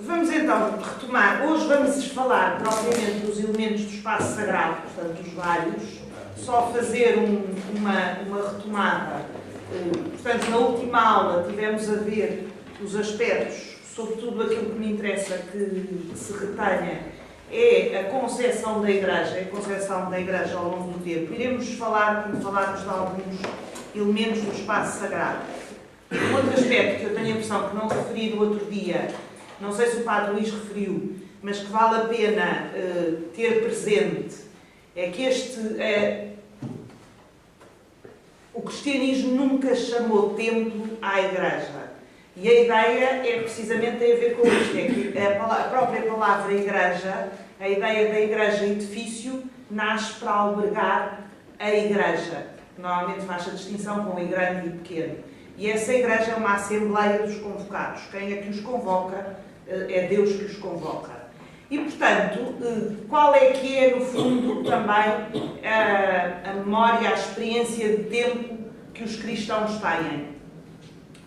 Vamos então retomar. Hoje vamos falar propriamente dos elementos do espaço sagrado, portanto, os vários. Só fazer uma retomada. Portanto, na última aula tivemos a ver os aspectos, sobretudo aquilo que me interessa que se retenha, é a concepção da Igreja ao longo do tempo. Iremos falar, quando falarmos de alguns elementos do espaço sagrado. Um outro aspecto que eu tenho a impressão que não referi no outro dia, não sei se o Padre Luís referiu, mas que vale a pena ter presente, é que o cristianismo nunca chamou templo à Igreja. E a ideia é precisamente tem a ver com isto, é que a própria palavra Igreja, a ideia da Igreja edifício, nasce para albergar a Igreja. Normalmente faz a distinção com o grande e pequeno. E essa Igreja é uma assembleia dos convocados. Quem é que os convoca? É Deus que os convoca. E, portanto, qual é que é, no fundo, também a memória, a experiência de tempo que os cristãos têm?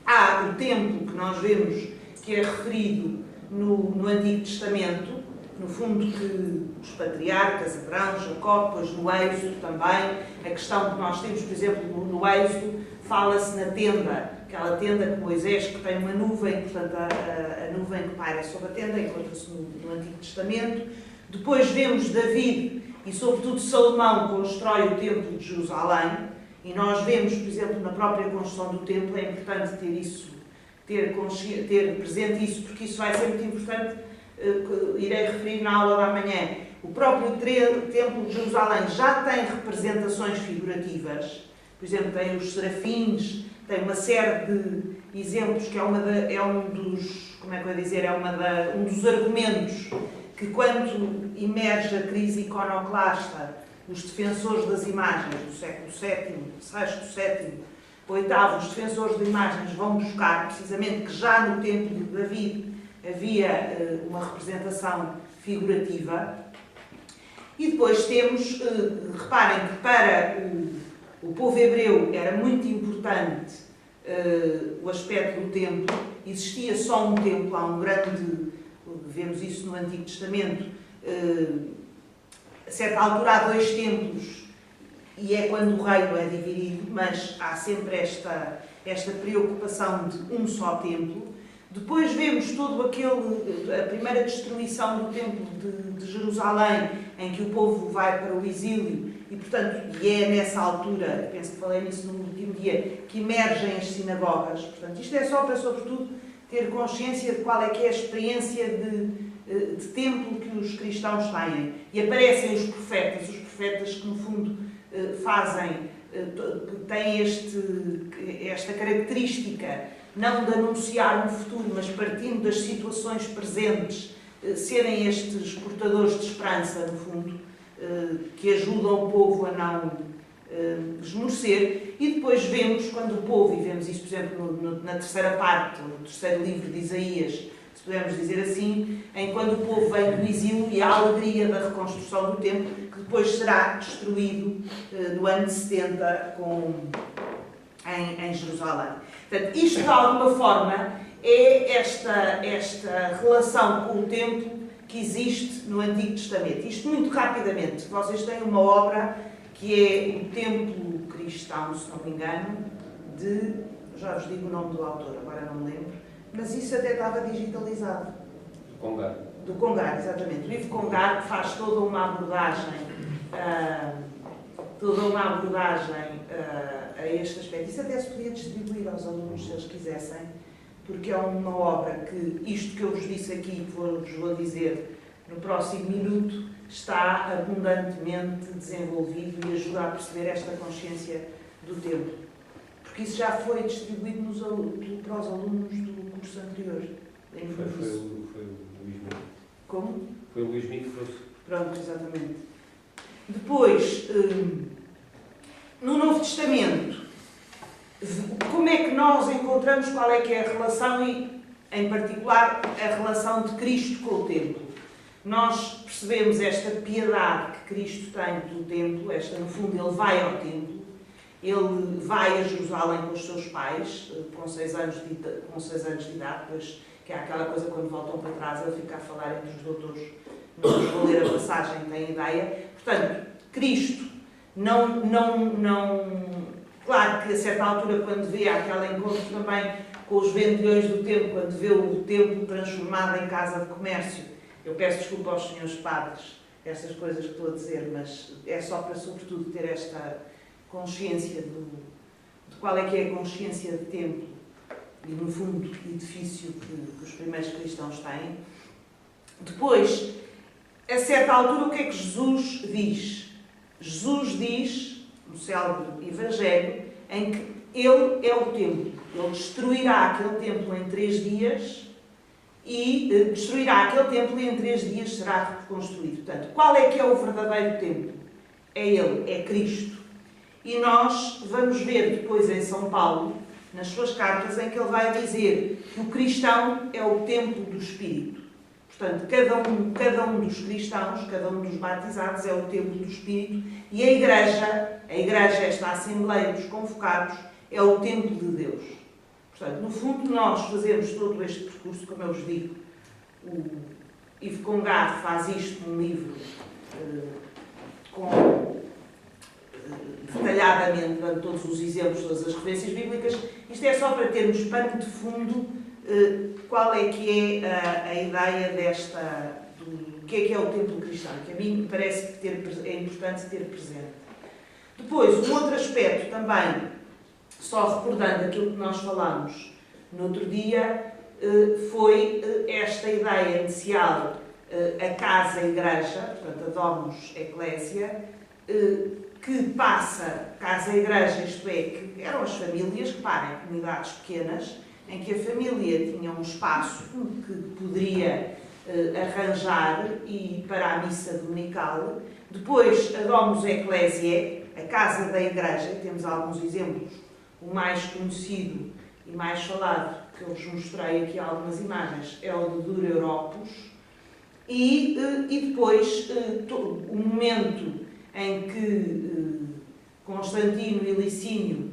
Há o tempo que nós vemos que é referido no Antigo Testamento, no fundo que os patriarcas, Abraão, Jacó, depois no Êxodo também, a questão que nós temos, por exemplo, no Êxodo, fala-se na tenda, aquela tenda de Moisés que tem uma nuvem, portanto a nuvem que paira sobre a tenda, encontra-se no Antigo Testamento. Depois vemos David e sobretudo Salomão constrói o Templo de Jerusalém, e nós vemos, por exemplo, na própria construção do Templo, é importante ter presente isso, porque isso vai ser muito importante, irei referir na aula da manhã. O próprio Templo de Jerusalém já tem representações figurativas, por exemplo, tem os serafins, tem uma série de exemplos que é um dos argumentos que, quando emerge a crise iconoclasta, os defensores das imagens do século VII, VI, VII, VIII, os defensores de imagens vão buscar precisamente que já no tempo de David havia uma representação figurativa. E depois temos, reparem que para o povo hebreu era muito importante o aspecto do templo. Existia só um templo, há um grande, vemos isso no Antigo Testamento, a certa altura há dois templos e é quando o reino é dividido, mas há sempre esta preocupação de um só templo. Depois vemos a primeira destruição do templo de Jerusalém, em que o povo vai para o exílio, e portanto, é nessa altura, penso que falei nisso no último dia, que emergem as sinagogas. Portanto, isto é só para, sobretudo, ter consciência de qual é que é a experiência de templo que os cristãos têm. E aparecem os profetas que no fundo têm esta característica, não de anunciar um futuro, mas partindo das situações presentes, serem estes portadores de esperança, no fundo, que ajudam o povo a não esmorecer. E depois vemos, quando o povo, e vemos isso, por exemplo, na terceira parte, no terceiro livro de Isaías, se pudermos dizer assim, em quando o povo vem do exílio e a alegria da reconstrução do templo, que depois será destruído no ano de 70 em Jerusalém. Portanto, isto de alguma forma é esta relação com o templo que existe no Antigo Testamento. Isto muito rapidamente. Vocês têm uma obra que é o Templo Cristão, se não me engano, já vos digo o nome do autor, agora não me lembro, mas isso até estava digitalizado. Do Congar. Do Congar, exatamente. O Ivo Congar que faz toda uma abordagem a este aspecto. Isso até se podia distribuir aos alunos se eles quisessem, porque é uma obra que, isto que eu vos disse aqui, que vos vou dizer no próximo minuto, está abundantemente desenvolvido e ajuda a perceber esta consciência do tempo. Porque isso já foi distribuído para os alunos do curso anterior. Foi o Luís Mito. Como? Foi o Luís Mito que trouxe. Pronto, exatamente. Depois, no Novo Testamento, como é que nós encontramos qual é que é a relação e, em particular, a relação de Cristo com o templo? Nós percebemos esta piedade que Cristo tem pelo templo, no fundo, ele vai ao templo, ele vai a Jerusalém com os seus pais, com 6 anos de idade, depois que é aquela coisa quando voltam para trás ele fica a falar entre os doutores, não vou ler a passagem, tem ideia. Portanto, Cristo claro que a certa altura, quando vê aquele encontro também com os vendilhões do templo, quando vê o templo transformado em casa de comércio, eu peço desculpa aos senhores padres, estas coisas que estou a dizer, mas é só para, sobretudo, ter esta consciência de qual é que é a consciência de templo e, no fundo, edifício que os primeiros cristãos têm. Depois, a certa altura, o que é que Jesus diz? Jesus diz, no célebre Evangelho, em que Ele é o templo. Ele destruirá aquele templo em 3 dias e destruirá aquele templo e em 3 dias será reconstruído. Portanto, qual é que é o verdadeiro templo? É Ele, é Cristo. E nós vamos ver depois em São Paulo, nas suas cartas, em que ele vai dizer que o cristão é o templo do Espírito. Portanto, cada um dos cristãos, cada um dos batizados é o templo do Espírito e a igreja, esta assembleia dos convocados, é o templo de Deus. Portanto, no fundo, nós fazemos todo este percurso, como eu vos digo, o Yves Congar faz isto num livro detalhadamente, dando todos os exemplos, todas as referências bíblicas. Isto é só para termos pano de fundo qual é que é a ideia do que é o templo cristão, que a mim me parece que é importante ter presente. Depois, um outro aspecto também, só recordando aquilo que nós falámos no outro dia, foi esta ideia inicial, a casa-igreja, portanto, a Domus Ecclesia, que passa casa-igreja, isto é, que eram as famílias, reparem, comunidades pequenas, em que a família tinha um espaço que poderia arranjar e para a missa dominical. Depois, a Domus Ecclesiae, a casa da igreja, temos alguns exemplos. O mais conhecido e mais falado, que eu vos mostrei aqui algumas imagens, é o de Dura Europos. E depois, o momento em que Constantino e Licínio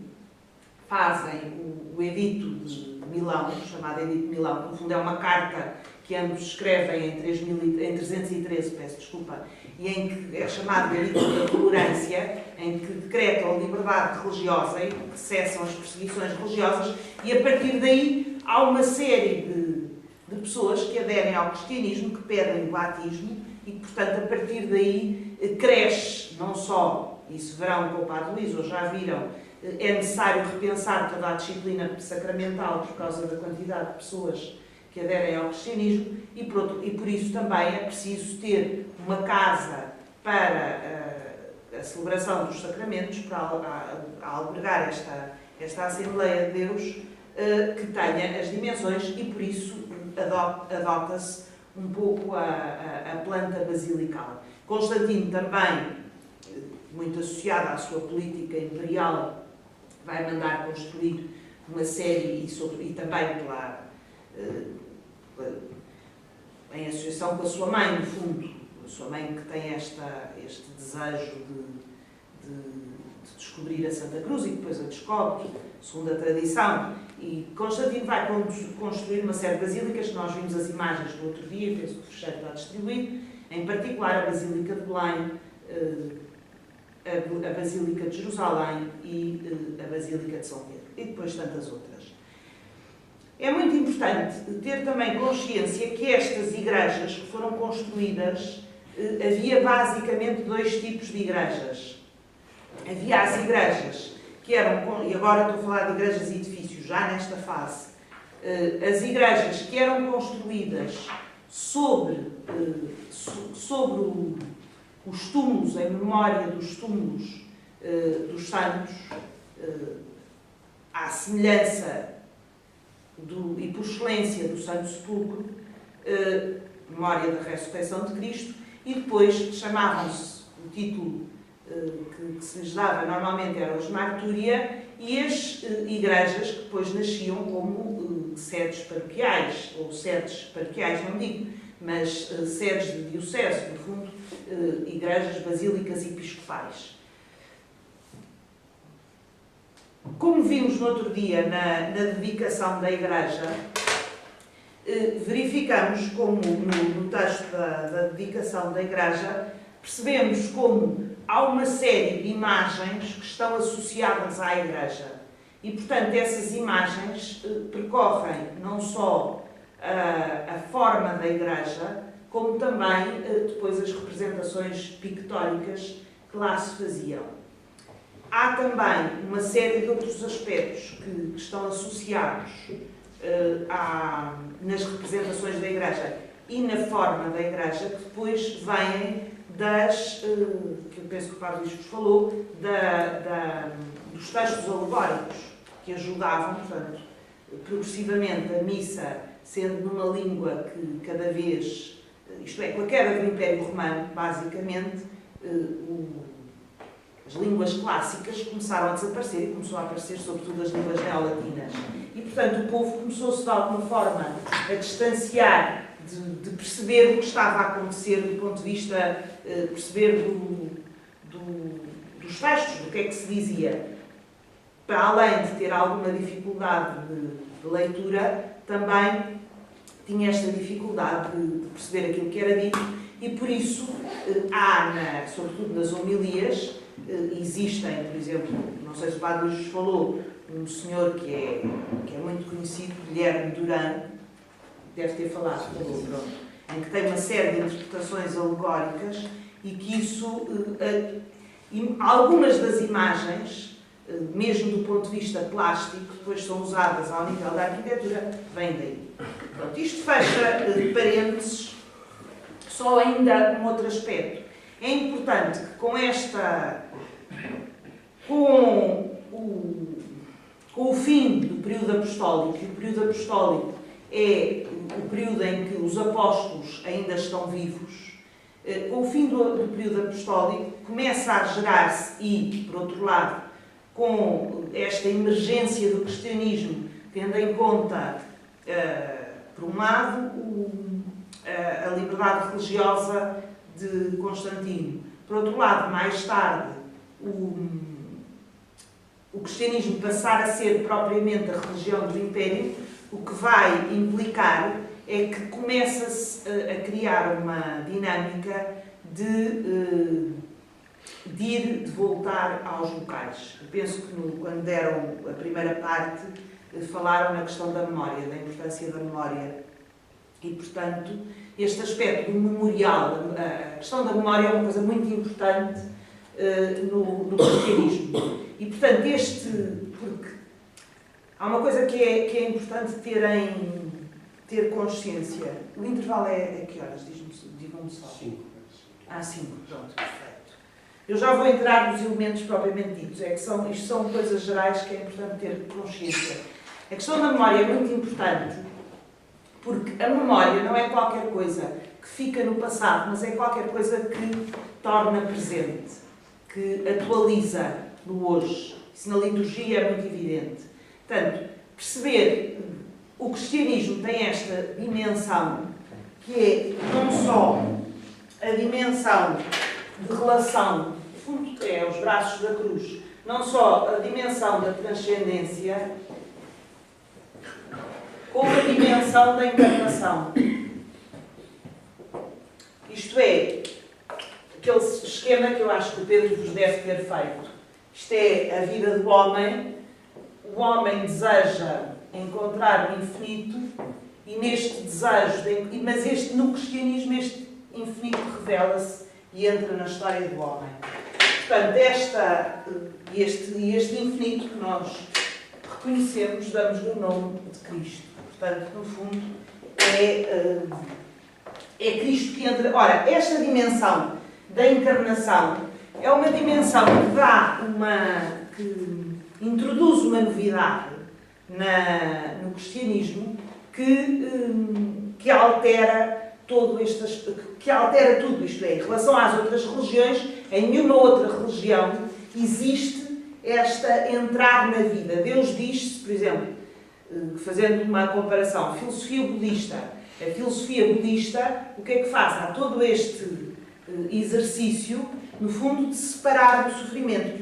fazem o Edito de Milão, chamado Edito de Milão, que no fundo é uma carta que ambos escrevem em 313, peço desculpa, e em que é chamado Edito da Tolerância, em que decretam a liberdade religiosa e que cessam as perseguições religiosas, e a partir daí há uma série de pessoas que aderem ao cristianismo, que pedem o batismo, e que, portanto, a partir daí cresce, não só, isso verão com o Padre Luís, ou já viram, é necessário repensar toda a disciplina sacramental por causa da quantidade de pessoas que aderem ao cristianismo e por isso também é preciso ter uma casa para a celebração dos sacramentos, para albergar esta Assembleia de Deus que tenha as dimensões e por isso adota-se um pouco a planta basilical. Constantino também, muito associado à sua política imperial, vai mandar construir uma série, e também em associação com a sua mãe, no fundo, a sua mãe que tem este desejo de descobrir a Santa Cruz e depois a descobre, segundo a tradição. E Constantino vai construir uma série de basílicas, que nós vimos as imagens do outro dia, penso que o fecheiro está distribuído, em particular a Basílica de Belém, a Basílica de Jerusalém e a Basílica de São Pedro, e depois tantas outras. É muito importante ter também consciência que estas igrejas que foram construídas, havia basicamente 2 tipos de igrejas. Havia as igrejas que eram, e agora estou a falar de igrejas e edifícios, já nesta fase, as igrejas que eram construídas sobre os túmulos, em memória dos túmulos dos santos, à semelhança e por excelência do Santo Sepulcro, memória da ressurreição de Cristo, e depois chamavam-se, o título que se lhes dava normalmente era os Martúria, e as igrejas que depois nasciam como sedes paroquiais, ou sedes paroquiais, não digo, mas sedes de diocese, no fundo, igrejas, basílicas episcopais. Como vimos no outro dia na dedicação da igreja, verificamos como no texto da dedicação da Igreja, percebemos como há uma série de imagens que estão associadas à Igreja. E, portanto, essas imagens percorrem não só a forma da Igreja, como também depois as representações pictóricas que lá se faziam. Há também uma série de outros aspectos que estão associados nas representações da Igreja e na forma da Igreja, que depois vêm que eu penso que o Padre Luís vos falou, dos textos alegóricos, que ajudavam, portanto, progressivamente a missa, sendo numa língua que cada vez, isto é, com a queda do Império Romano, basicamente, as línguas clássicas começaram a desaparecer e começou a aparecer, sobretudo, as línguas neolatinas. E, portanto, o povo começou-se, de alguma forma, a distanciar de perceber o que estava a acontecer do ponto de vista, perceber dos textos, do que é que se dizia. Para além de ter alguma dificuldade de leitura, também tinha esta dificuldade de perceber aquilo que era dito e, por isso, há, sobretudo nas homilias, existem, por exemplo, não sei se o Padre Luís falou, um senhor que é muito conhecido, Guilherme Duran, deve ter falado, pronto, em que tem uma série de interpretações alegóricas e que isso, algumas das imagens, mesmo do ponto de vista plástico, que depois são usadas ao nível da arquitetura, vêm daí. Pronto, isto fecha parênteses, só ainda um outro aspecto. É importante que com o fim do período apostólico, e o período apostólico é o período em que os apóstolos ainda estão vivos, com o fim do período apostólico começa a gerar-se, e, por outro lado, com esta emergência do cristianismo, tendo em conta, por um lado, a liberdade religiosa de Constantino, por outro lado, mais tarde, o cristianismo passar a ser propriamente a religião do Império, o que vai implicar é que começa-se a criar uma dinâmica de voltar aos locais. Eu penso que quando deram a primeira parte, falaram na questão da memória, da importância da memória. E, portanto, este aspecto do memorial, a questão da memória é uma coisa muito importante no cristianismo. E, portanto, porque há uma coisa que é importante ter consciência. O intervalo é que horas? Digam-me só. 5. 5, pronto, perfeito. Eu já vou entrar nos elementos propriamente ditos. Isto são coisas gerais que é importante ter consciência. A questão da memória é muito importante, porque a memória não é qualquer coisa que fica no passado, mas é qualquer coisa que torna presente, que atualiza no hoje. Isso na liturgia é muito evidente. Portanto, perceber o cristianismo tem esta dimensão, que é não só a dimensão de relação, no fundo é os braços da cruz, não só a dimensão da transcendência, como a dimensão da encarnação. Isto é, aquele esquema que eu acho que o Pedro vos deve ter feito. Isto é a vida do homem. O homem deseja encontrar o infinito e neste desejo, mas no cristianismo este infinito revela-se e entra na história do homem. Portanto, este infinito que nós reconhecemos, damos-lhe o nome de Cristo. Portanto, no fundo, é Cristo que entra. Ora, esta dimensão da encarnação é uma dimensão que introduz uma novidade no cristianismo que altera tudo, isto é, em relação às outras religiões, em nenhuma outra religião existe esta entrar na vida. Deus diz-se, por exemplo, fazendo uma comparação, a filosofia budista, o que é que faz? Há todo este exercício, no fundo, de separar do sofrimento,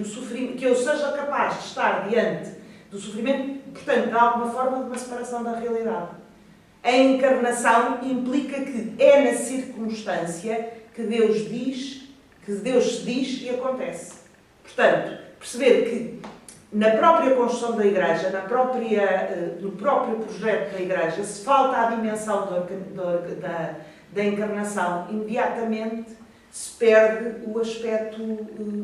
que eu seja capaz de estar diante do sofrimento, portanto, de alguma forma, de uma separação da realidade. A encarnação implica que é na circunstância que Deus se diz e acontece. Portanto, perceber que na própria construção da Igreja, no próprio projeto da Igreja, se falta a dimensão da encarnação, imediatamente se perde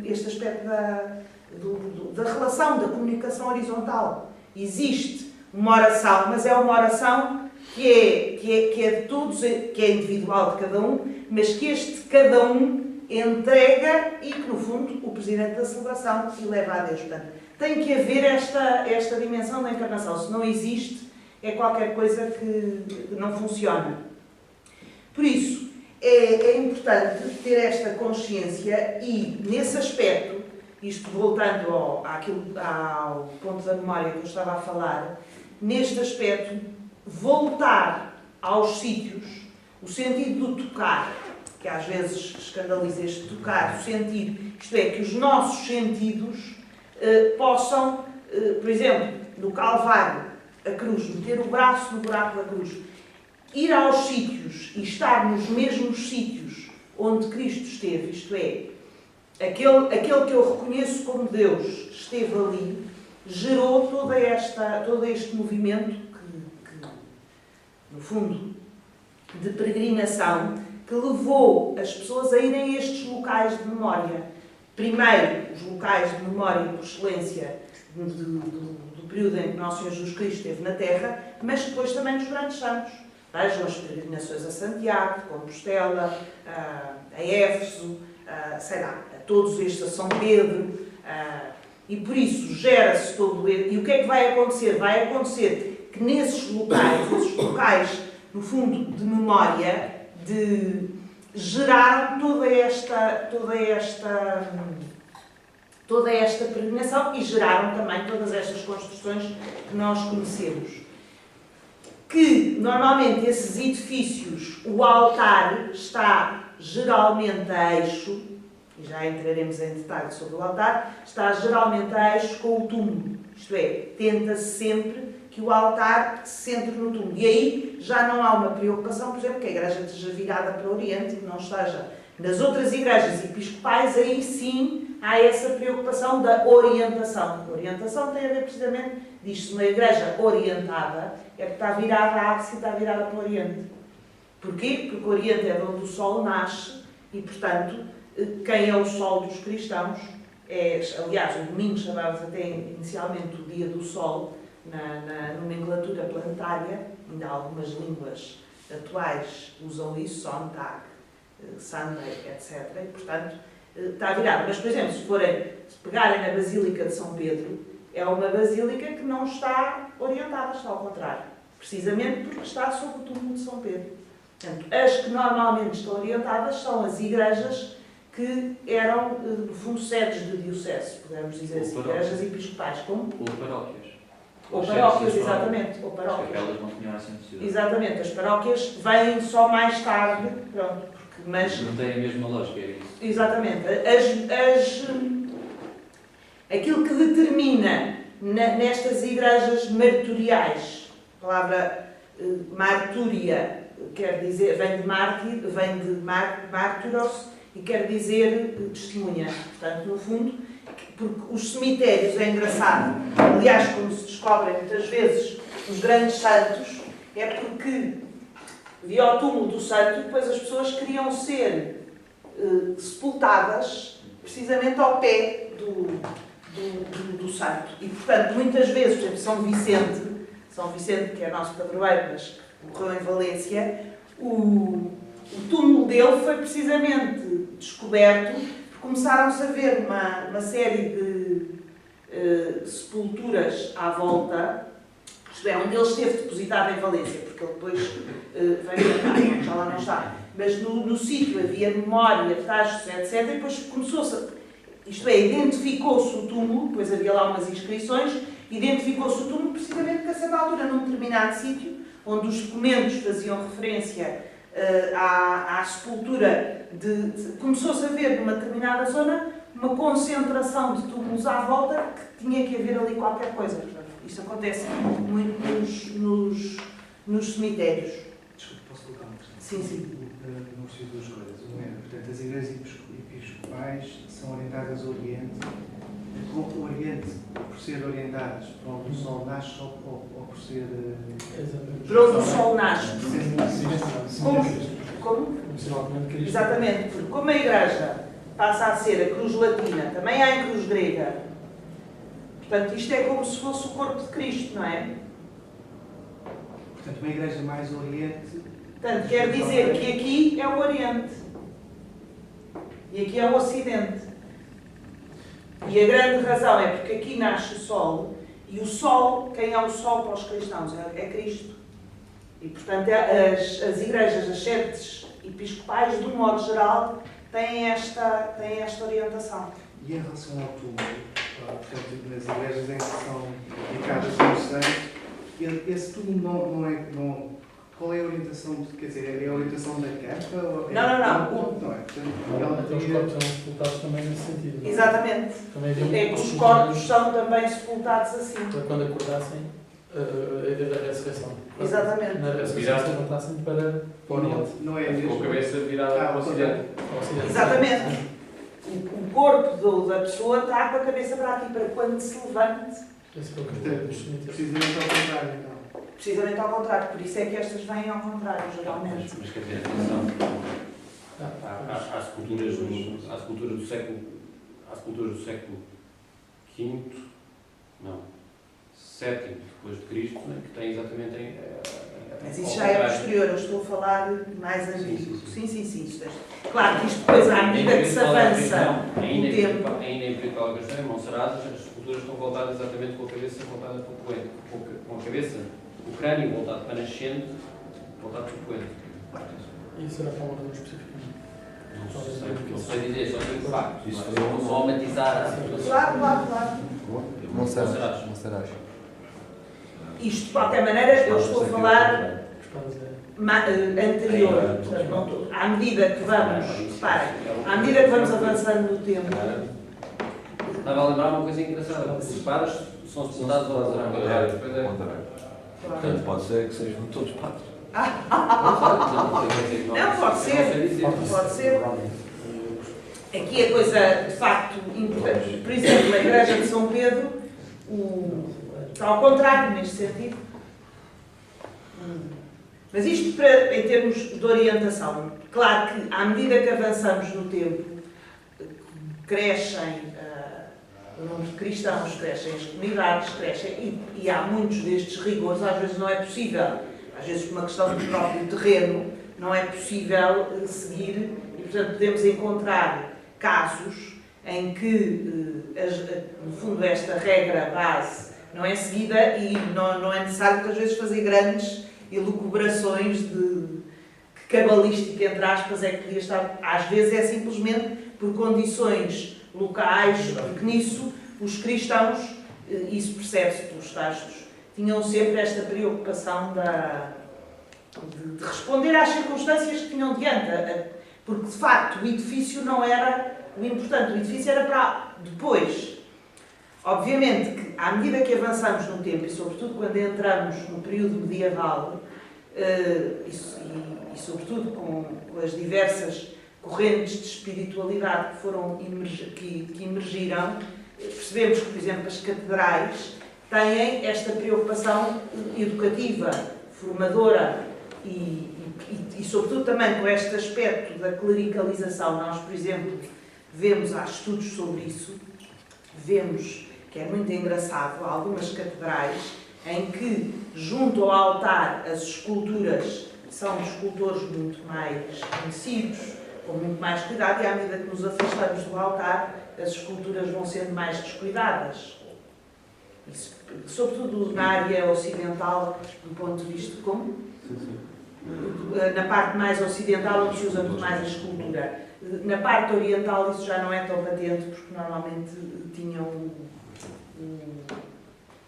este aspecto da relação, da comunicação horizontal. Existe uma oração, mas é uma oração que é de todos, que é individual de cada um, mas que este cada um entrega e que, no fundo, o Presidente da celebração leva a Deus. Portanto, tem que haver esta dimensão da encarnação. Se não existe, é qualquer coisa que não funciona. Por isso, é importante ter esta consciência e, nesse aspecto, isto voltando ao ponto da memória que eu estava a falar, neste aspecto, voltar aos sítios, o sentido do tocar, que às vezes escandaliza este tocar, o sentir, isto é, que os nossos sentidos possam, por exemplo, no Calvário, a cruz, meter o braço no buraco da cruz, ir aos sítios e estar nos mesmos sítios onde Cristo esteve, isto é, aquele que eu reconheço como Deus esteve ali, gerou todo este movimento que, no fundo, de peregrinação, que levou as pessoas a irem a estes locais de memória. Primeiro, os locais de memória por excelência do período em que Nosso Senhor Jesus Cristo esteve na Terra, mas depois também nos grandes santos. Vejam as peregrinações a Santiago, a Compostela, a Éfeso, sei lá, a todos estes, a São Pedro, e por isso gera-se todo ele. E o que é que vai acontecer? Vai acontecer que nesses locais, no fundo, de memória, geraram toda esta peregrinação e geraram também todas estas construções que nós conhecemos. Que, normalmente, esses edifícios, o altar está geralmente a eixo, e já entraremos em detalhe sobre o altar, está geralmente a eixo com o túmulo. Isto é, tenta-se sempre que o altar se centre no túmulo. E aí já não há uma preocupação, por exemplo, que a igreja esteja virada para o Oriente e que não esteja nas outras igrejas episcopais, aí sim há essa preocupação da orientação. A orientação tem a ver precisamente disto. Uma igreja orientada é que está virada à ápice e está virada para o Oriente. Porquê? Porque o Oriente é de onde o Sol nasce e, portanto, quem é o Sol dos cristãos é, aliás, o domingo chamava-se até inicialmente o Dia do Sol, na nomenclatura planetária, ainda algumas línguas atuais usam isso, Sonntag, Sunday, etc. E, portanto, está virado. Mas, por exemplo, se pegarem na Basílica de São Pedro, é uma basílica que não está orientada, está ao contrário. Precisamente porque está sob o túmulo de São Pedro. Portanto, as que normalmente estão orientadas são as igrejas que eram, no fundo, sedes de diocese, podemos dizer assim, igrejas episcopais. Como? Ou paróquias. Ou paróquias, exatamente. Ou paróquias. Elas não tinham essa necessidade. Exatamente, as paróquias vêm só mais tarde, pronto, mas... Não tem a mesma lógica, é isso. Exatamente. Aquilo que determina nestas igrejas martoriais, a palavra martúria quer dizer, vem de mártiros e quer dizer testemunha. Portanto, no fundo, porque os cemitérios, é engraçado, aliás, como se descobrem muitas vezes os grandes santos, é porque via o túmulo do santo e depois as pessoas queriam ser sepultadas precisamente ao pé do santo. E, portanto, muitas vezes, por exemplo, São Vicente, que é nosso padroeiro, mas que morreu em Valência, o túmulo dele foi precisamente descoberto porque começaram-se a ver uma série de sepulturas à volta, isto é, um deles esteve depositado em Valência, porque ele depois veio para cá, já lá não está. Mas no sítio havia memória, tastos, etc. E depois começou-se, isto é, identificou-se o túmulo, depois havia lá umas inscrições, identificou-se o túmulo precisamente porque a certa altura, num determinado sítio, onde os documentos faziam referência à sepultura, começou-se a ver numa determinada zona uma concentração de túmulos à volta que tinha que haver ali qualquer coisa. Portanto, isto acontece muito nos cemitérios. Desculpe, posso colocar uma questão? Sim, sim. Não preciso duas coisas. Uma é, portanto, as igrejas episcopais são orientadas ao Oriente. O Oriente, por ser orientadas para onde o Sol nasce ou por ser... Para onde o Sol nasce. Como? Exatamente, porque como a Igreja passa a ser a cruz latina, também há em cruz grega. Portanto, isto é como se fosse o corpo de Cristo, não é? Portanto, uma igreja mais Oriente... Portanto, quer dizer que aqui é o Oriente. E aqui é o Ocidente. E a grande razão é porque aqui nasce o Sol, e o Sol, quem é o Sol para os cristãos? É Cristo. E, portanto, as igrejas, as sedes episcopais, de um modo geral, têm esta orientação. E em relação ao túmulo, portanto, nas igrejas em que são dedicadas ao santo, esse túmulo não... Qual é a orientação? Quer dizer, é a orientação da capa? Ou é Não. Não é. Portanto, Os corpos são sepultados também nesse sentido. Não é? Exatamente. Também havia É que os corpos são também sepultados assim. para quando acordassem, a ideia da ressurreição. Exatamente. Na ressurreição levantassem para o Oriente. não é Com a mesmo? cabeça virada para o Ocidente. Ao Ocidente. Exatamente. O corpo da pessoa está com a cabeça para aqui, para quando se levante. Esse foi o Portanto, critério dos cemitérios. precisamente ao contrário, então. Precisamente ao contrário, por isso é que estas vêm ao contrário, geralmente. Mas quer dizer, atenção, há esculturas do século V, não, VII depois de Cristo, né, que têm exatamente Mas isso já é posterior, eu estou a falar mais antigo. Sim. Claro que isto depois, à medida que se avança o tempo... Ainda em Período da Cristã, em Monserrate, as esculturas estão voltadas exatamente com a cabeça voltada para o poente. Com a cabeça, o crânio voltado para a nascente, voltado para o poente. Isso era para uma razão específica. Não sei dizer, só sei o facto. Isso foi somatizar a situação. Claro. Monserrate. Isto, de qualquer maneira, eu estou a falar anterior. Portanto, não estou- à medida que vamos, reparem, à medida que vamos avançando no tempo, Estava a lembrar uma coisa engraçada. Os pares são sepultados ao contrário. Portanto, pode ser que sejam todos padres. Não, pode ser. Aqui a coisa, de facto, importante. Por exemplo, a Igreja de São Pedro, está ao contrário neste sentido. Mas isto em termos de orientação. Claro que, à medida que avançamos no tempo, crescem o número de cristãos, crescem as comunidades, e há muitos destes rigores, às vezes não é possível. Às vezes, por uma questão do próprio terreno, não é possível seguir, e, portanto, podemos encontrar casos em que, no fundo, esta regra base não é seguida e não é necessário, muitas vezes, fazer grandes elucubrações de que cabalística, entre aspas, é que podia estar. Às vezes é simplesmente por condições locais, porque nisso os cristãos, isso percebe-se pelos textos, tinham sempre esta preocupação de responder às circunstâncias que tinham diante, porque de facto o edifício não era o importante, o edifício era para depois. Obviamente que à medida que avançamos no tempo, e sobretudo quando entramos no período medieval, e sobretudo com as diversas correntes de espiritualidade que emergiram, percebemos que, por exemplo, as catedrais têm esta preocupação educativa, formadora e sobretudo também com este aspecto da clericalização. Nós, por exemplo, há estudos sobre isso, vemos que é muito engraçado, há algumas catedrais em que, junto ao altar, as esculturas são de escultores muito mais conhecidos, com muito mais cuidado, e à medida que nos afastamos do altar, as esculturas vão sendo mais descuidadas. Isso, sobretudo na área ocidental, do ponto de vista como? Na parte mais ocidental, onde se usa muito mais a escultura. Na parte oriental, isso já não é tão patente, porque normalmente tinham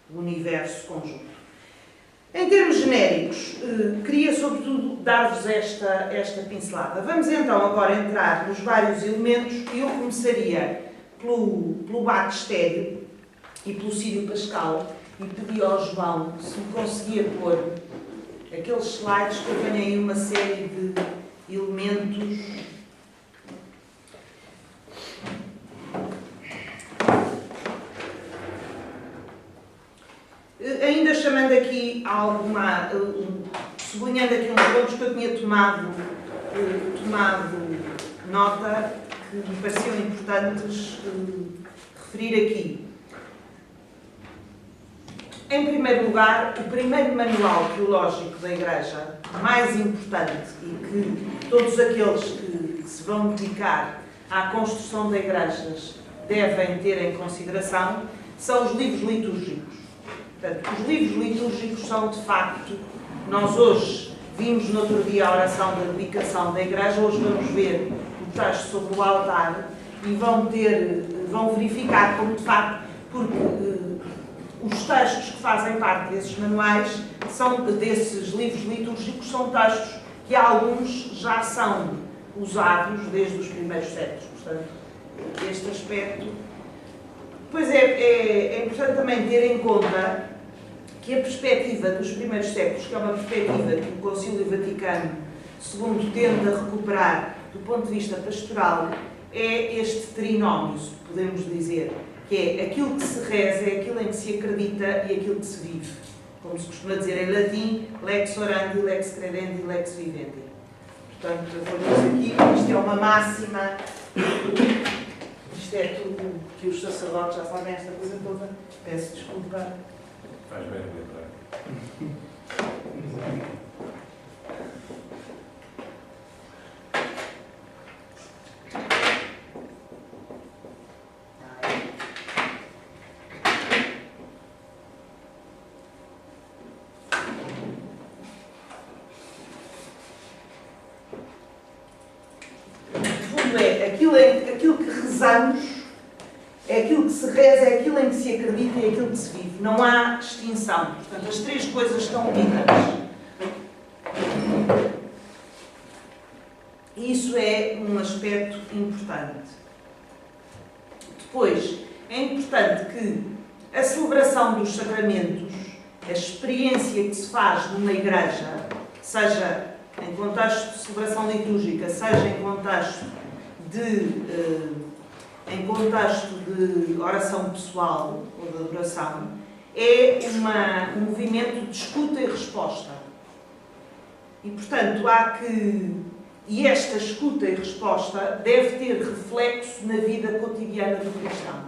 o universo conjunto. Em termos genéricos, queria sobretudo dar-vos esta pincelada. Vamos então agora entrar nos vários elementos e eu começaria pelo batistério e pelo Sírio Pascal e pedi ao João se me conseguia pôr aqueles slides que eu tenho aí uma série de elementos. Ainda chamando aqui alguma, sublinhando aqui uns pontos que eu tinha tomado nota, que me pareciam importantes referir aqui. Em primeiro lugar, o primeiro manual teológico da Igreja, mais importante e que todos aqueles que se vão dedicar à construção de igrejas devem ter em consideração, são os livros litúrgicos. Portanto, os livros litúrgicos são, de facto, nós hoje vimos no outro dia a oração da dedicação da Igreja, hoje vamos ver o texto sobre o altar e vão verificar como, de facto, porque os textos que fazem parte desses manuais, desses livros litúrgicos, são textos que alguns já são usados desde os primeiros séculos. Portanto, este aspecto. Pois é importante também ter em conta que a perspectiva dos primeiros séculos, que é uma perspectiva que o Concílio Vaticano II tende a recuperar do ponto de vista pastoral, é este trinómio, podemos dizer, que é aquilo que se reza, é aquilo em que se acredita e aquilo que se vive. Como se costuma dizer em latim, lex orandi, lex credendi, lex vivendi. Portanto, falamos aqui, isto é uma máxima, isto é tudo que os sacerdotes já sabem esta coisa toda. Peço desculpa. Faz bem lembrar. Aquilo que rezamos, é aquilo que se reza, é aquilo em que se acredita e é aquilo que se vive. Não há distinção. Portanto, as três coisas estão unidas. E isso é um aspecto importante. Depois, é importante que a celebração dos sacramentos, a experiência que se faz numa igreja, seja em contexto de celebração litúrgica, seja em contexto de oração pessoal ou de adoração, é um movimento de escuta e resposta. E, portanto, e esta escuta e resposta deve ter reflexo na vida cotidiana do cristão.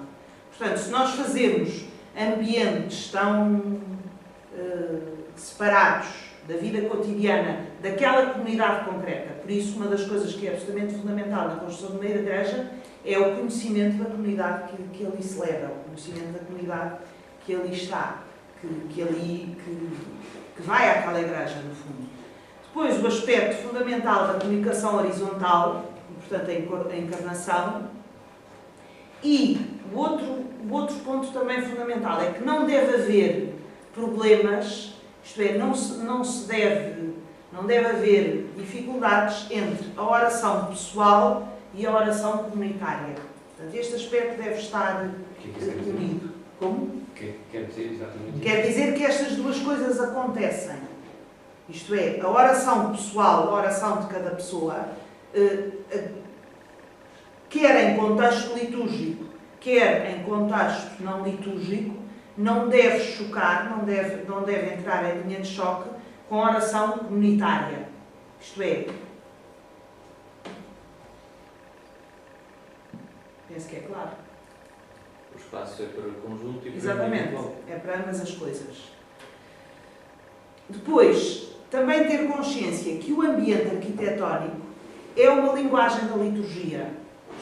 Portanto, se nós fazemos ambientes tão separados da vida cotidiana daquela comunidade concreta, por isso uma das coisas que é absolutamente fundamental na construção de uma igreja é o conhecimento da comunidade que ali celebra, o conhecimento da comunidade que ali está, que vai àquela igreja, no fundo. Depois, o aspecto fundamental da comunicação horizontal, portanto, a encarnação. E o outro ponto também fundamental é que não deve haver problemas, isto é, não deve haver dificuldades entre a oração pessoal e a oração comunitária. Portanto, este aspecto deve estar unido. Como? Quer dizer exatamente? Quer dizer que estas duas coisas acontecem. Isto é, a oração pessoal, a oração de cada pessoa, quer em contexto litúrgico, quer em contexto não litúrgico, não deve chocar, não deve entrar em linha de choque com a oração comunitária. Isto é, penso que é claro. O espaço é para o conjunto e para o Exatamente, individual. é para ambas as coisas. Depois, também ter consciência que o ambiente arquitetónico é uma linguagem da liturgia.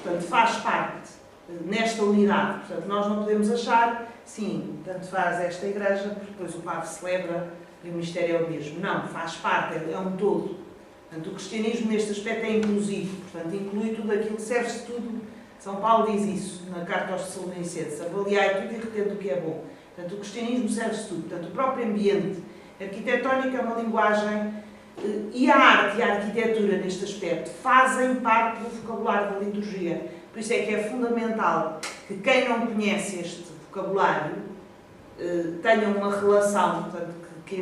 Portanto, faz parte nesta unidade. Portanto, nós não podemos achar, sim, tanto faz esta igreja, porque depois o padre celebra e o mistério é o mesmo. Não, faz parte, é um todo. Portanto, o cristianismo neste aspecto é inclusivo. Portanto, inclui tudo aquilo, serve-se tudo. São Paulo diz isso na carta aos Tessalonicenses: avaliai tudo e retende o que é bom. Portanto, o cristianismo serve-se tudo. Portanto, o próprio ambiente arquitetónico é uma linguagem, e a arte e a arquitetura neste aspecto fazem parte do vocabulário da liturgia. Por isso é que é fundamental que quem não conhece este vocabulário tenha uma relação, portanto, que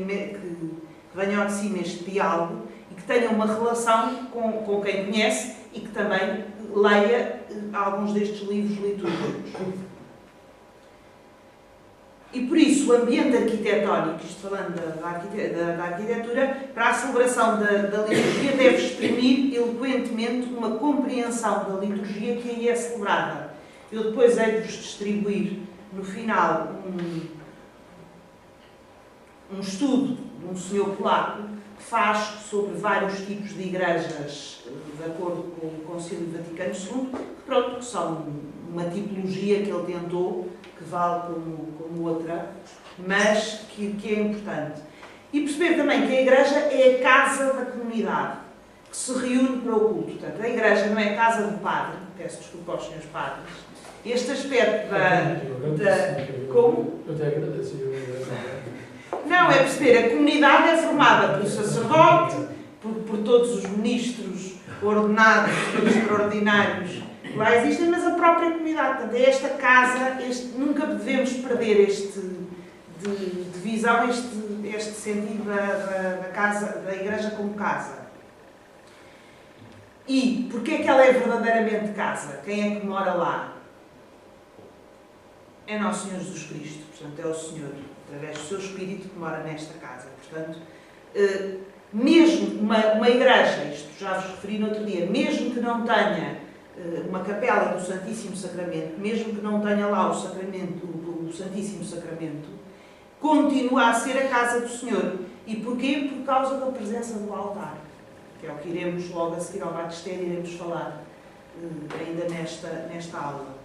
venha ao de cima este diálogo e que tenha uma relação com quem conhece e que também leia alguns destes livros litúrgicos. E por isso o ambiente arquitetónico, isto falando da arquitetura, para a celebração da liturgia deve exprimir eloquentemente uma compreensão da liturgia que aí é celebrada. Eu depois hei de vos distribuir no final um estudo de um senhor polaco que faz sobre vários tipos de igrejas de acordo com o Concílio Vaticano II, que são uma tipologia que ele tentou, que vale como outra, mas que é importante. E perceber também que a igreja é a casa da comunidade, que se reúne para o culto. Portanto, a igreja não é a casa do padre, peço desculpa aos senhores padres. Este aspecto como? Eu te agradeço. Não, é perceber, a comunidade é formada pelo sacerdote, por todos os ministros ordenados, extraordinários que lá existem, mas a própria comunidade. Portanto, é esta casa, nunca devemos perder este de visão, este sentido da casa, da igreja como casa. E porquê é que ela é verdadeiramente casa? Quem é que mora lá? É Nosso Senhor Jesus Cristo, portanto é o Senhor, através do seu Espírito, que mora nesta casa. Portanto, mesmo uma igreja, isto já vos referi no outro dia, mesmo que não tenha uma capela do Santíssimo Sacramento, mesmo que não tenha lá o Santíssimo Sacramento, continua a ser a casa do Senhor. E porquê? Por causa da presença do altar, que é o que iremos logo a seguir ao batistério, iremos falar ainda nesta aula.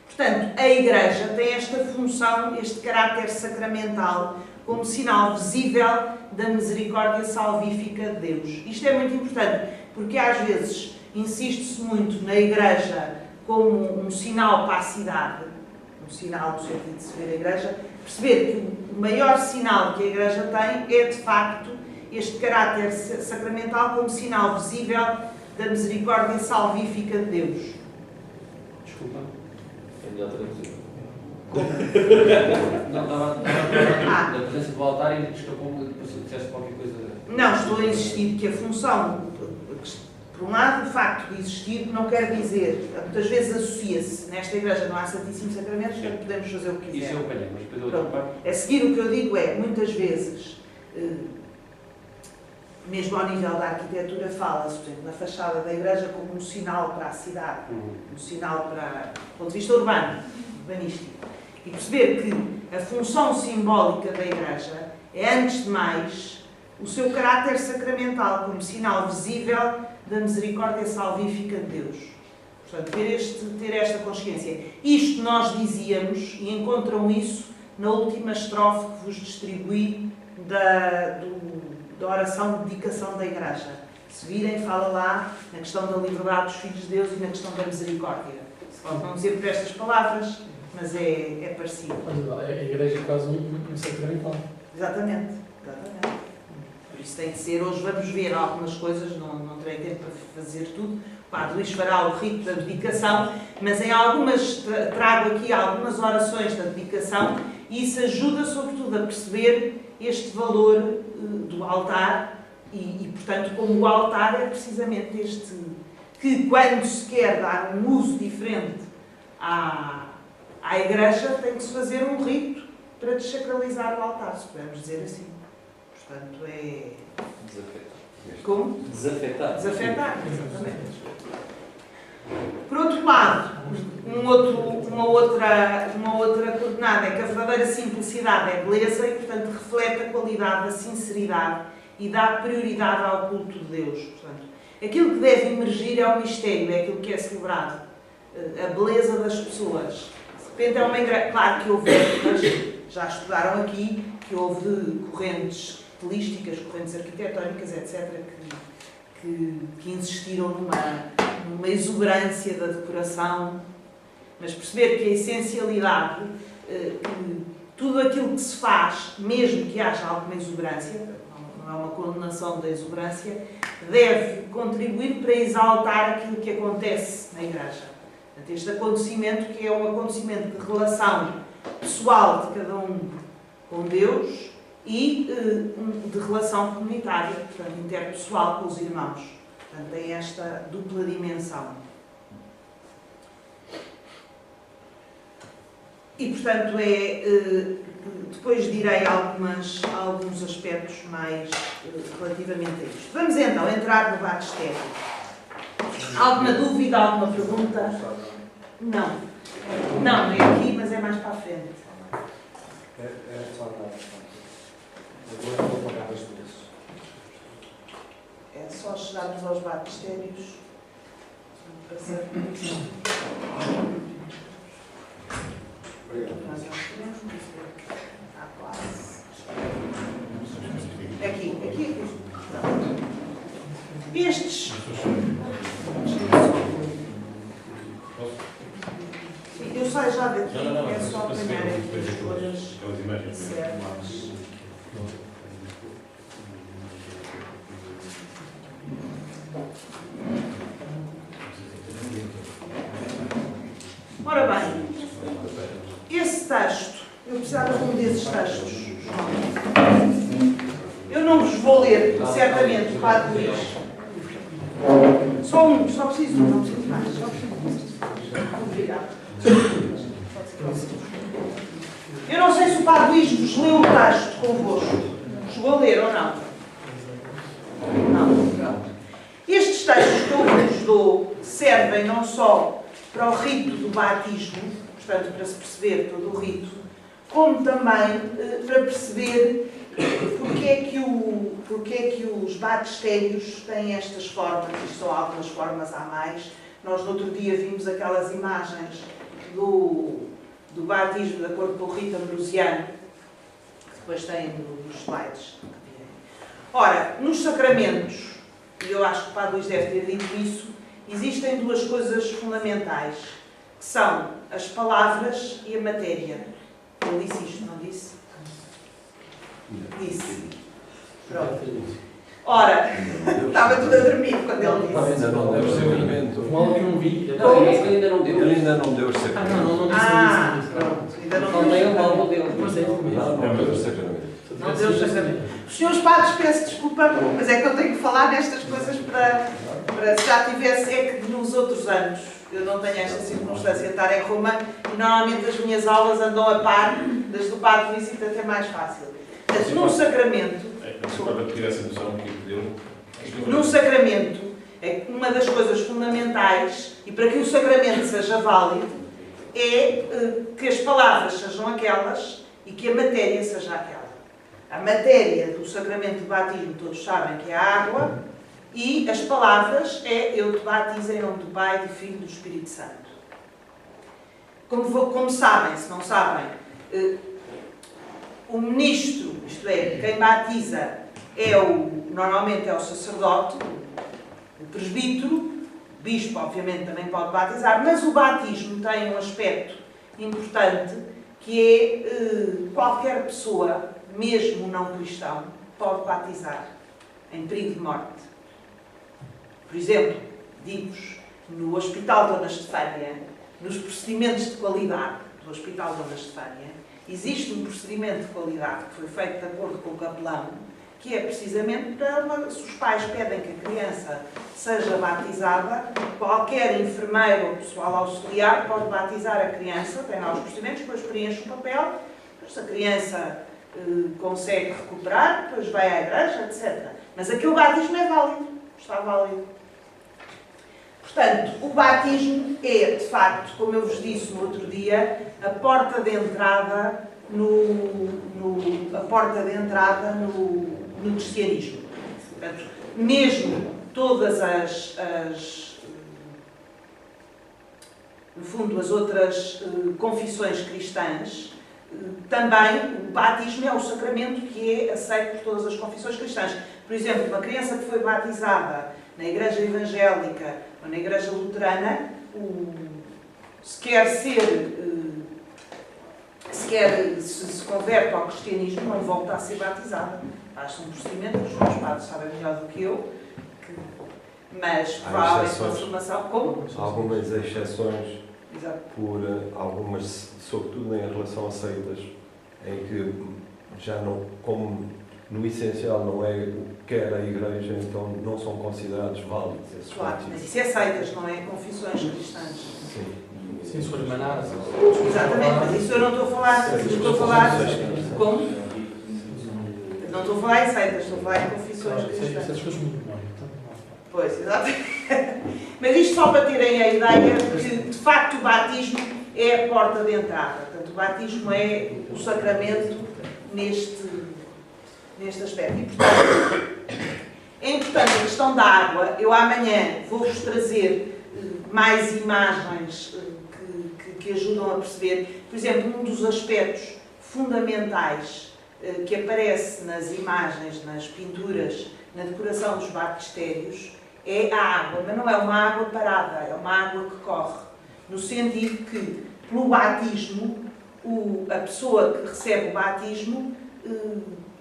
Portanto, a Igreja tem esta função, este caráter sacramental, como sinal visível da misericórdia salvífica de Deus. Isto é muito importante, porque às vezes insiste-se muito na Igreja como um sinal para a cidade, um sinal no sentido de se ver a Igreja, perceber que o maior sinal que a Igreja tem é, de facto, este caráter sacramental como sinal visível da misericórdia salvífica de Deus. Desculpa. É melhor traduzir. Não, estava a da presença do altar e escapou-me depois se disseste qualquer coisa. Não, estou a insistir que a função, por um lado, o facto de existir não quer dizer, muitas vezes associa-se, nesta igreja não há Santíssimo Sacramento, portanto podemos fazer o que quiser. Isso eu apanhei, mas depois a outra parte. A seguir, o que eu digo é, muitas vezes, mesmo ao nível da arquitetura, fala-se, por exemplo, na fachada da igreja como um sinal para a cidade, um sinal para, do ponto de vista urbano, urbanístico. E perceber que a função simbólica da igreja é, antes de mais, o seu caráter sacramental como sinal visível da misericórdia salvífica de Deus. Portanto, ter esta consciência. Isto nós dizíamos, e encontram isso na última estrofe que vos distribuí da oração de dedicação da Igreja. Se virem, fala lá na questão da liberdade dos filhos de Deus e na questão da misericórdia. Se pode não dizer por estas palavras, mas é parecido. A igreja é quase um sacramental. Exatamente. Por isso tem que ser, hoje vamos ver algumas coisas, não terei tempo para fazer tudo. O Padre Luís fará o rito da dedicação, mas em algumas, trago aqui algumas orações da dedicação e isso ajuda sobretudo a perceber este valor do altar e, portanto, como o altar é precisamente este, que quando se quer dar um uso diferente à igreja, tem que se fazer um rito para desacralizar o altar, se pudermos dizer assim. Portanto, é... Desafetar. Como? Desafetar. Desafetar, exatamente. Por outro lado, uma outra coordenada é que a verdadeira simplicidade é beleza e, portanto, reflete a qualidade da sinceridade e dá prioridade ao culto de Deus. Portanto, aquilo que deve emergir é o mistério, é aquilo que é celebrado. A beleza das pessoas. De repente é uma igreja... Claro que houve épocas, já estudaram aqui, que houve correntes estilísticas, correntes arquitetónicas, etc., que insistiram numa exuberância da decoração, mas perceber que a essencialidade, que tudo aquilo que se faz, mesmo que haja alguma exuberância, não é uma condenação da exuberância, deve contribuir para exaltar aquilo que acontece na igreja. Portanto, este acontecimento, que é um acontecimento de relação pessoal de cada um com Deus, e de relação comunitária, portanto, interpessoal com os irmãos. Portanto, tem esta dupla dimensão. E, portanto, depois direi alguns aspectos mais relativamente a isto. Vamos então entrar no batistério. Alguma dúvida, alguma pergunta? Não. Não é aqui, mas é mais para a frente. É só dar. Agora vou pagar as duas. É só chegarmos aos batistérios. Nós já podemos dizer. Está quase. Aqui. Pronto. Estes. Sim, eu saio já daqui. É só apanhar aqui as folhas certas. Ora bem, esse texto, eu precisava de um desses textos. Eu não vos vou ler, certamente, o Padre Luís. Só um, só preciso um, não preciso mais. Só preciso um. Obrigada. Eu não sei se o Padre Luís vos leu o texto convosco. Chegou a ler ou não? Não, pronto. Estes textos que eu vos dou servem não só para o rito do batismo, portanto, para se perceber todo o rito, como também para perceber porque é que os batistérios têm estas formas, isto são algumas formas a mais. Nós, no outro dia, vimos aquelas imagens do batismo de acordo com o rito ambrosiano, que depois têm nos slides. Ora, nos sacramentos, e eu acho que o Padre Luís deve ter dito isso, existem duas coisas fundamentais, que são as palavras e a matéria. Ele disse isto, não disse? Disse. Pronto. Ora, estava tudo a dormir quando ele disse. Ainda não deu o sacramento. Mal que eu não vi. Não, é isso que ainda não deu. Ele ainda não deu o sacramento. Não disse. Pronto. Ainda não Falei deu. o mal dele. Não deu o sacramento. Não deu o sacramento. Os senhores padres, peço desculpa, mas é que eu tenho que falar nestas coisas para se já tivesse, é que nos outros anos eu não tenho esta circunstância de estar em Roma e normalmente as minhas aulas andam a par das do Padre Luís, portanto é mais fácil. Mas num sacramento, num sacramento, é uma das coisas fundamentais, e para que o sacramento seja válido, é que as palavras sejam aquelas e que a matéria seja aquela. A matéria do sacramento de batismo, todos sabem que é a água, e as palavras é eu te batizo em nome do Pai, do Filho e do Espírito Santo. Como sabem, se não sabem, o ministro, isto é, quem batiza, normalmente é o sacerdote, o presbítero, o bispo obviamente também pode batizar, mas o batismo tem um aspecto importante que é qualquer pessoa, mesmo não cristão, pode batizar em perigo de morte. Por exemplo, digo-vos, no Hospital Dona Estefânia, nos procedimentos de qualidade do Hospital Dona Estefânia, existe um procedimento de qualidade que foi feito de acordo com o capelão, que é precisamente para, se os pais pedem que a criança seja batizada, qualquer enfermeiro ou pessoal auxiliar pode batizar a criança, tem lá os procedimentos, depois preenche o papel, depois a criança consegue recuperar, depois vai à igreja, etc. Mas aquele batismo é válido, está válido. Portanto, o batismo é, de facto, como eu vos disse no outro dia, a porta de entrada no cristianismo. Portanto, mesmo todas no fundo, as outras confissões cristãs, também o batismo é o sacramento que é aceito por todas as confissões cristãs. Por exemplo, uma criança que foi batizada na igreja evangélica ou na igreja luterana, se se converte ao cristianismo, não volta a ser batizada. Basta um procedimento, os meus padres sabem melhor do que eu, mas provavelmente uma formação como? Algumas exceções, Exato. por algumas, sobretudo em relação a seitas, em que já não, como no essencial não é o que quer a Igreja, então não são considerados válidos esses Claro, mas batismos. isso é seitas, não é confissões cristãs. Sim. Sim, se for manada. Exatamente, mas isso eu não estou a falar. Eu estou a falar. Como? Não estou a falar em seitas, estou a falar em confissões cristãs. Essas coisas muito bem. Pois, exatamente. Mas isto só para terem a ideia que, de facto, o batismo é a porta de entrada. Portanto, o batismo é o sacramento neste aspecto. E, portanto, é importante a questão da água. Eu amanhã vou-vos trazer mais imagens que ajudam a perceber. Por exemplo, um dos aspectos fundamentais que aparece nas imagens, nas pinturas, na decoração dos batistérios, é a água, mas não é uma água parada, é uma água que corre. No sentido que, pelo batismo, a pessoa que recebe o batismo,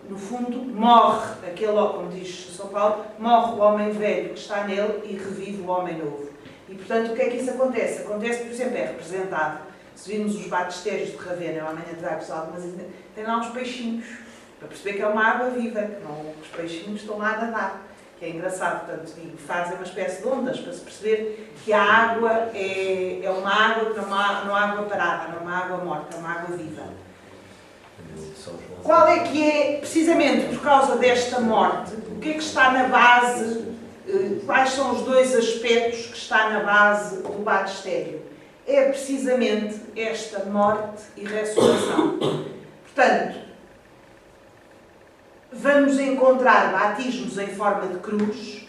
no fundo, morre, como diz São Paulo, morre o homem velho que está nele e revive o homem novo. E, portanto, o que é que isso acontece? Acontece, por exemplo, é representado, se virmos os batistérios de Ravenna, eu amanhã trago-vos algumas, tem lá uns peixinhos, para perceber que é uma água viva, que não, os peixinhos estão lá a nadar. Que é engraçado, portanto, e fazem uma espécie de ondas para se perceber que a água é uma água que não há água parada, não é uma água morta, é uma água viva. Qual é que é, precisamente por causa desta morte, o que é que está na base, quais são os dois aspectos que está na base do batistério? É precisamente esta morte e ressurreição. Portanto, vamos encontrar batismos em forma de cruz.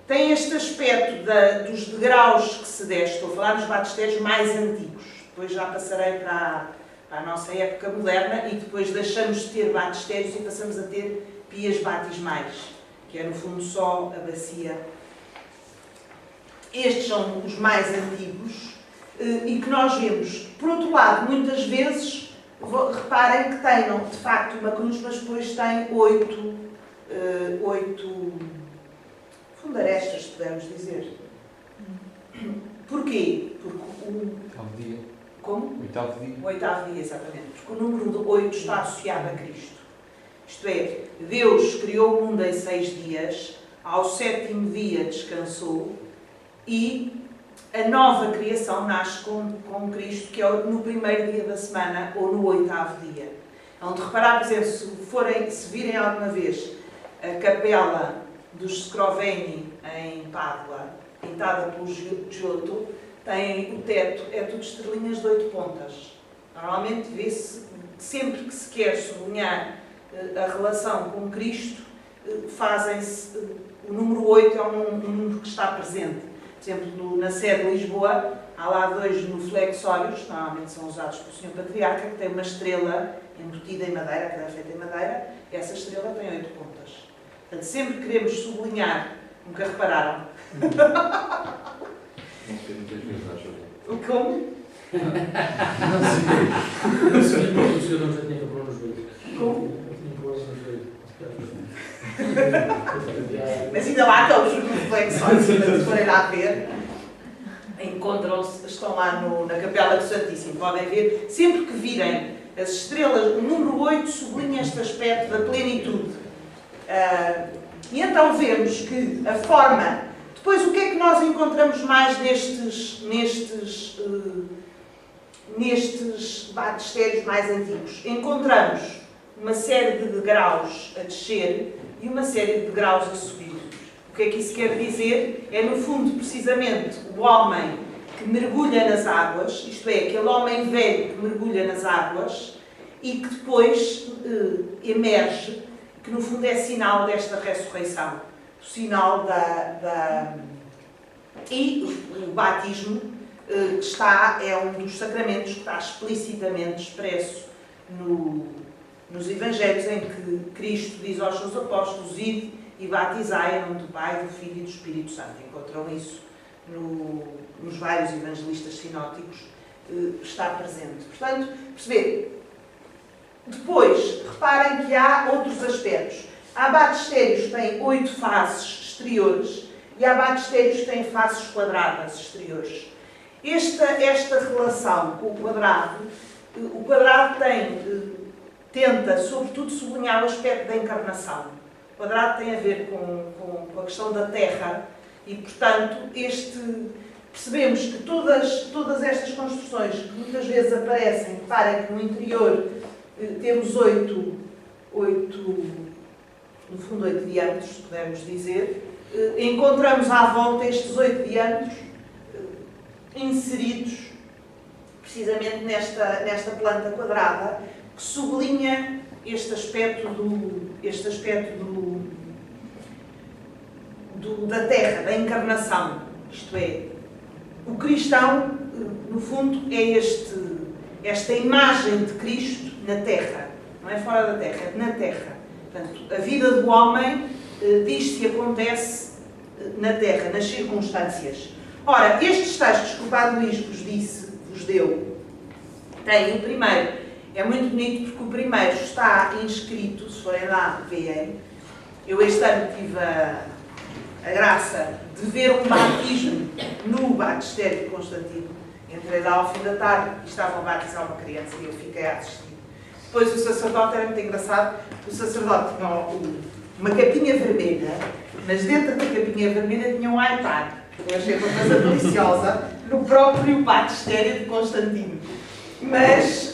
Tem este aspecto dos degraus que se desce. Estou a falar dos batistérios mais antigos. Depois já passarei para a nossa época moderna e depois deixamos de ter batistérios e passamos a ter pias batismais, que é no fundo só a bacia. Estes são os mais antigos e que nós vemos. Por outro lado, muitas vezes, reparem que tenham, de facto, uma cruz, mas depois tem 8 fundarestas, podemos dizer. Porquê? Porque Oitavo dia. Como? Oitavo dia. O oitavo dia, exatamente. Porque o número de 8 está associado a Cristo. Isto é, Deus criou o mundo em 6 dias, ao 7º dia descansou e a nova criação nasce com Cristo, que é no primeiro dia da semana ou no 8º dia. Onde reparar, por exemplo, se virem alguma vez a capela dos Scrovegni em Pádua, pintada pelo Giotto, tem o teto, é tudo estrelinhas de 8 pontas. Normalmente vê-se, sempre que se quer sublinhar a relação com Cristo, fazem-se, o número 8 é um número que está presente. Por exemplo, na sede de Lisboa, há lá 2 genuflexórios, normalmente são usados pelo Sr. Patriarca, que tem uma estrela embutida em madeira, que é feita em madeira, essa estrela tem 8 pontas. Portanto, sempre que queremos sublinhar, nunca repararam? Não sei muitas vezes, acho. Como? Não sei porque o senhor não já tinha problema nos joelhos. Como? Eu tinha problemas nos joelhos. Mas ainda lá estão os reflexões, se forem lá ver, encontram-se, estão lá na Capela do Santíssimo, podem ver, sempre que virem as estrelas, o número 8 sublinha este aspecto da plenitude. E então vemos que a forma, depois o que é que nós encontramos mais nestes batistérios mais antigos? Encontramos uma série de degraus a descer e uma série de degraus a subir. O que é que isso quer dizer? É, no fundo, precisamente, o homem que mergulha nas águas, isto é, aquele homem velho que mergulha nas águas e que depois emerge, que no fundo é sinal desta ressurreição. O sinal E o batismo é um dos sacramentos que está explicitamente expresso nos Evangelhos, em que Cristo diz aos seus apóstolos: ide e batizai em nome do Pai, do Filho e do Espírito Santo. Encontram isso nos vários evangelistas sinóticos, está presente. Portanto, perceber. Depois, reparem que há outros aspectos. Há batistérios que têm 8 faces exteriores e há batistérios que têm faces quadradas exteriores. Esta relação com o quadrado tem tenta, sobretudo, sublinhar o aspecto da encarnação. O quadrado tem a ver com a questão da terra e, portanto, percebemos que todas estas construções que muitas vezes aparecem, reparem que no interior temos 8 diâmetros, se pudermos dizer, encontramos à volta estes 8 diâmetros inseridos precisamente nesta planta quadrada, que sublinha este aspecto da terra, da encarnação. Isto é, o cristão, no fundo, é esta imagem de Cristo na terra. Não é fora da terra, é na terra. Portanto, a vida do homem diz-se acontece na terra, nas circunstâncias. Ora, estes textos que o Padre Luís vos deu, têm o primeiro. É muito bonito porque o primeiro está inscrito, se forem lá, veem. Eu este ano tive a graça de ver um batismo no batistério de Constantino. Entrei lá ao fim da tarde e estavam a batizar uma criança e eu fiquei a assistir. Depois o sacerdote, era muito engraçado, o sacerdote tinha uma capinha vermelha, mas dentro da capinha vermelha tinha um iPad. Eu achei uma coisa deliciosa no próprio batistério de Constantino. Mas